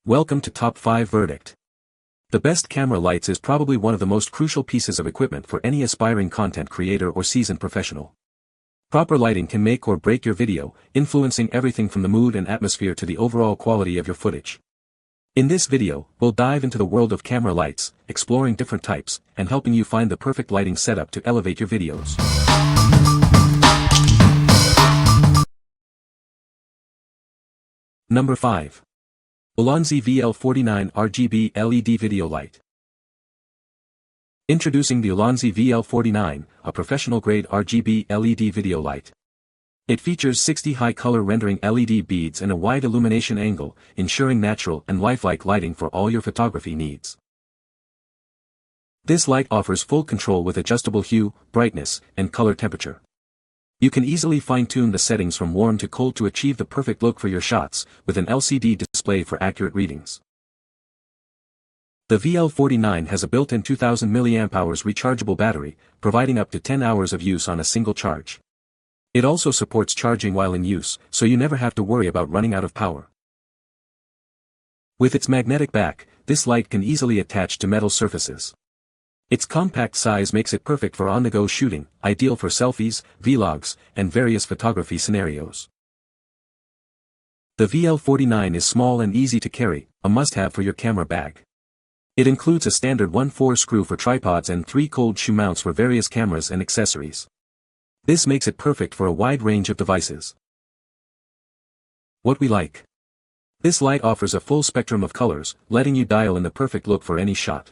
Welcome to Top 5 Verdict. The best camera lights is probably one of the most crucial pieces of equipment for any aspiring content creator or seasoned professional. Proper lighting can make or break your video, influencing everything from the mood and atmosphere to the overall quality of your footage. In this video, we'll dive into the world of camera lights, exploring different types, and helping you find the perfect lighting setup to elevate your videos. Number 5. ULANZI VL49 RGB LED Video Light. Introducing the ULANZI VL49, a professional-grade RGB LED video light. It features 60 high-color rendering LED beads and a wide illumination angle, ensuring natural and lifelike lighting for all your photography needs. This light offers full control with adjustable hue, brightness, and color temperature. You can easily fine-tune the settings from warm to cold to achieve the perfect look for your shots, with an LCD display for accurate readings. The VL49 has a built-in 2000 mAh rechargeable battery, providing up to 10 hours of use on a single charge. It also supports charging while in use, so you never have to worry about running out of power. With its magnetic back, this light can easily attach to metal surfaces. Its compact size makes it perfect for on-the-go shooting, ideal for selfies, vlogs, and various photography scenarios. The VL49 is small and easy to carry, a must-have for your camera bag. It includes a standard 1/4 screw for tripods and 3 cold shoe mounts for various cameras and accessories. This makes it perfect for a wide range of devices. What we like. This light offers a full spectrum of colors, letting you dial in the perfect look for any shot.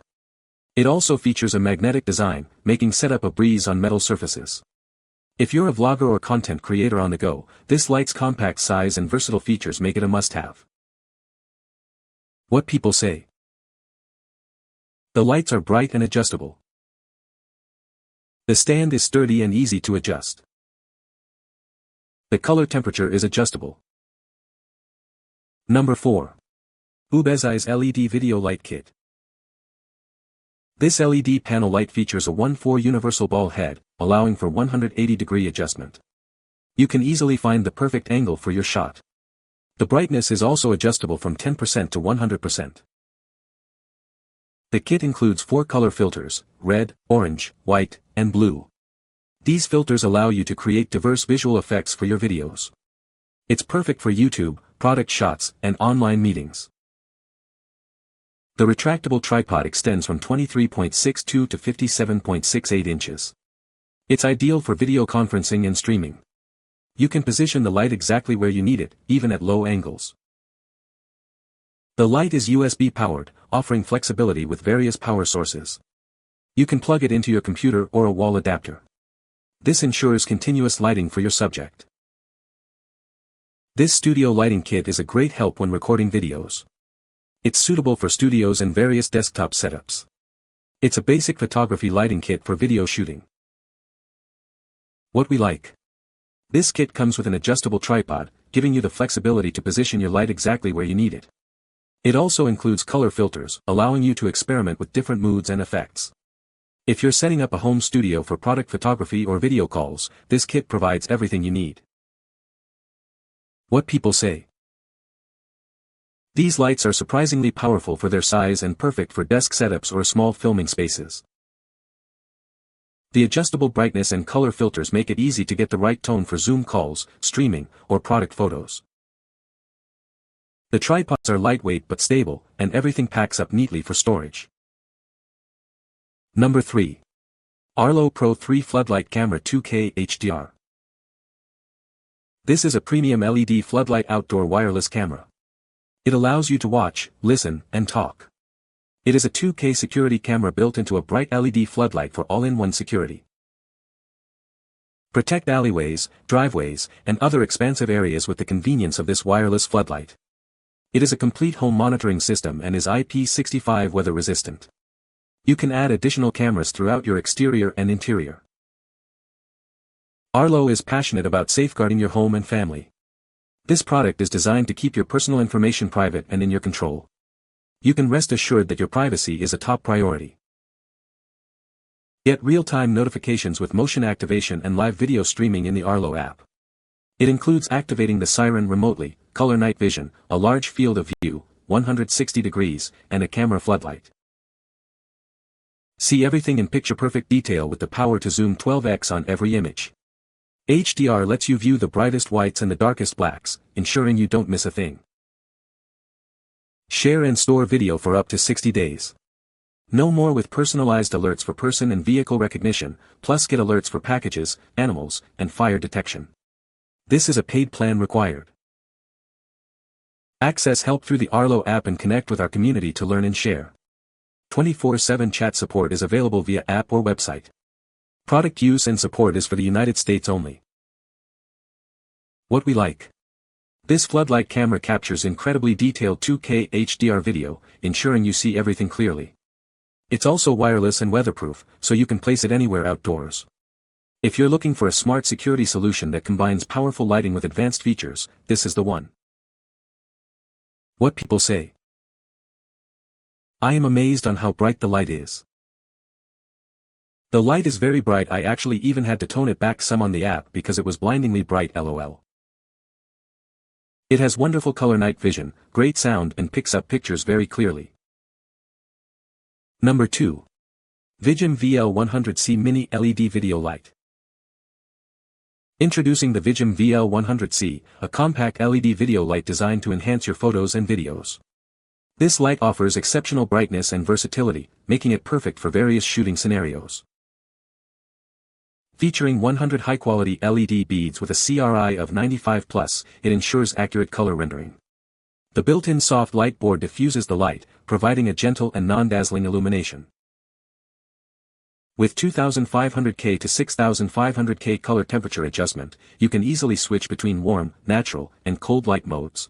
It also features a magnetic design, making setup a breeze on metal surfaces. If you're a vlogger or content creator on the go, this light's compact size and versatile features make it a must-have. What people say. The lights are bright and adjustable. The stand is sturdy and easy to adjust. The color temperature is adjustable. Number 4. UBeesize LED Video Light Kit. This LED panel light features a 1/4 universal ball head, allowing for 180-degree adjustment. You can easily find the perfect angle for your shot. The brightness is also adjustable from 10% to 100%. The kit includes 4 color filters: red, orange, white, and blue. These filters allow you to create diverse visual effects for your videos. It's perfect for YouTube, product shots, and online meetings. The retractable tripod extends from 23.62 to 57.68 inches. It's ideal for video conferencing and streaming. You can position the light exactly where you need it, even at low angles. The light is USB powered, offering flexibility with various power sources. You can plug it into your computer or a wall adapter. This ensures continuous lighting for your subject. This studio lighting kit is a great help when recording videos. It's suitable for studios and various desktop setups. It's a basic photography lighting kit for video shooting. What we like. This kit comes with an adjustable tripod, giving you the flexibility to position your light exactly where you need it. It also includes color filters, allowing you to experiment with different moods and effects. If you're setting up a home studio for product photography or video calls, this kit provides everything you need. What people say. These lights are surprisingly powerful for their size and perfect for desk setups or small filming spaces. The adjustable brightness and color filters make it easy to get the right tone for Zoom calls, streaming, or product photos. The tripods are lightweight but stable, and everything packs up neatly for storage. Number 3. Arlo Pro 3 Floodlight Camera 2K HDR. This is a premium LED floodlight outdoor wireless camera. It allows you to watch, listen, and talk. It is a 2K security camera built into a bright LED floodlight for all-in-one security. Protect alleyways, driveways, and other expansive areas with the convenience of this wireless floodlight. It is a complete home monitoring system and is IP65 weather resistant. You can add additional cameras throughout your exterior and interior. Arlo is passionate about safeguarding your home and family. This product is designed to keep your personal information private and in your control. You can rest assured that your privacy is a top priority. Get real-time notifications with motion activation and live video streaming in the Arlo app. It includes activating the siren remotely, color night vision, a large field of view, 160 degrees, and a camera floodlight. See everything in picture-perfect detail with the power to zoom 12x on every image. HDR lets you view the brightest whites and the darkest blacks, ensuring you don't miss a thing. Share and store video for up to 60 days. No more with personalized alerts for person and vehicle recognition, plus get alerts for packages, animals, and fire detection. This is a paid plan required. Access help through the Arlo app and connect with our community to learn and share. 24/7 chat support is available via app or website. Product use and support is for the United States only. What we like. This floodlight camera captures incredibly detailed 2K HDR video, ensuring you see everything clearly. It's also wireless and weatherproof, so you can place it anywhere outdoors. If you're looking for a smart security solution that combines powerful lighting with advanced features, this is the one. What people say. I am amazed on how bright the light is. The light is very bright. I actually even had to tone it back some on the app because it was blindingly bright, lol. It has wonderful color night vision, great sound, and picks up pictures very clearly. Number 2. VIJIM VL100C Mini LED Video Light. Introducing the VIJIM VL100C, a compact LED video light designed to enhance your photos and videos. This light offers exceptional brightness and versatility, making it perfect for various shooting scenarios. Featuring 100 high-quality LED beads with a CRI of 95+, it ensures accurate color rendering. The built-in soft light board diffuses the light, providing a gentle and non-dazzling illumination. With 2500K to 6500K color temperature adjustment, you can easily switch between warm, natural, and cold light modes.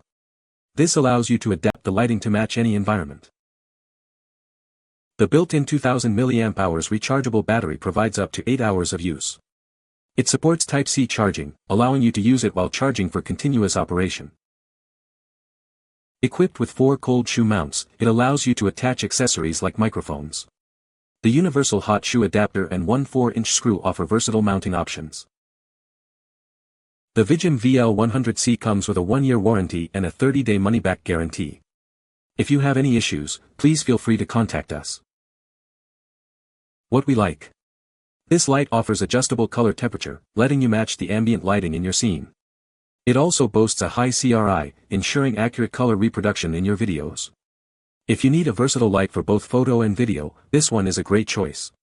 This allows you to adapt the lighting to match any environment. The built-in 2000 mAh rechargeable battery provides up to 8 hours of use. It supports Type-C charging, allowing you to use it while charging for continuous operation. Equipped with 4 cold shoe mounts, it allows you to attach accessories like microphones. The universal hot shoe adapter and 1 4-inch screw offer versatile mounting options. The VIJIM VL100C comes with a 1-year warranty and a 30-day money-back guarantee. If you have any issues, please feel free to contact us. What we like. This light offers adjustable color temperature, letting you match the ambient lighting in your scene. It also boasts a high CRI, ensuring accurate color reproduction in your videos. If you need a versatile light for both photo and video, this one is a great choice.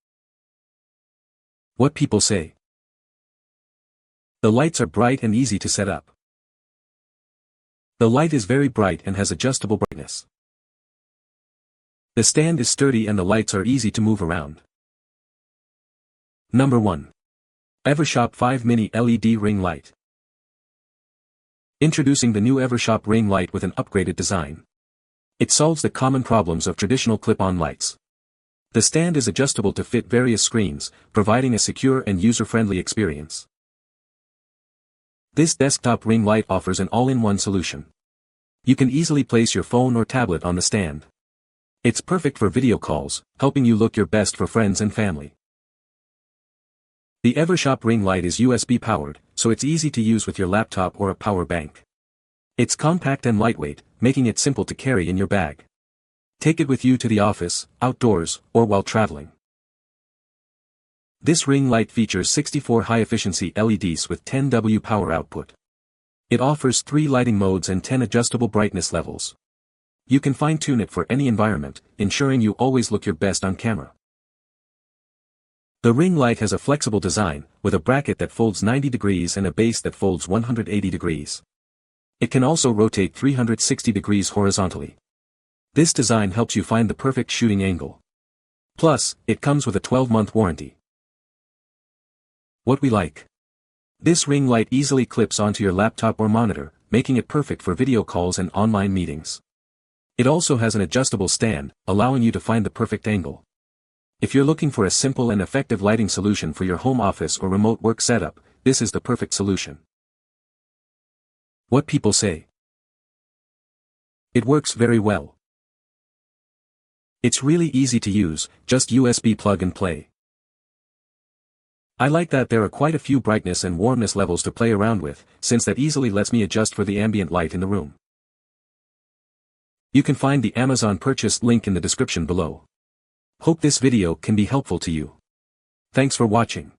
What people say. The lights are bright and easy to set up. The light is very bright and has adjustable brightness. The stand is sturdy and the lights are easy to move around. Number 1. Evershop 5 Mini LED Ring Light. Introducing the new Evershop ring light with an upgraded design. It solves the common problems of traditional clip-on lights. The stand is adjustable to fit various screens, providing a secure and user-friendly experience. This desktop ring light offers an all-in-one solution. You can easily place your phone or tablet on the stand. It's perfect for video calls, helping you look your best for friends and family. The Evershop ring light is USB powered, so it's easy to use with your laptop or a power bank. It's compact and lightweight, making it simple to carry in your bag. Take it with you to the office, outdoors, or while traveling. This ring light features 64 high-efficiency LEDs with 10 W power output. It offers 3 lighting modes and 10 adjustable brightness levels. You can fine-tune it for any environment, ensuring you always look your best on camera. The ring light has a flexible design, with a bracket that folds 90 degrees and a base that folds 180 degrees. It can also rotate 360 degrees horizontally. This design helps you find the perfect shooting angle. Plus, it comes with a 12-month warranty. What we like. This ring light easily clips onto your laptop or monitor, making it perfect for video calls and online meetings. It also has an adjustable stand, allowing you to find the perfect angle. If you're looking for a simple and effective lighting solution for your home office or remote work setup, this is the perfect solution. What people say. It works very well. It's really easy to use, just USB plug and play. I like that there are quite a few brightness and warmness levels to play around with, since that easily lets me adjust for the ambient light in the room. You can find the Amazon purchase link in the description below. Hope this video can be helpful to you. Thanks for watching.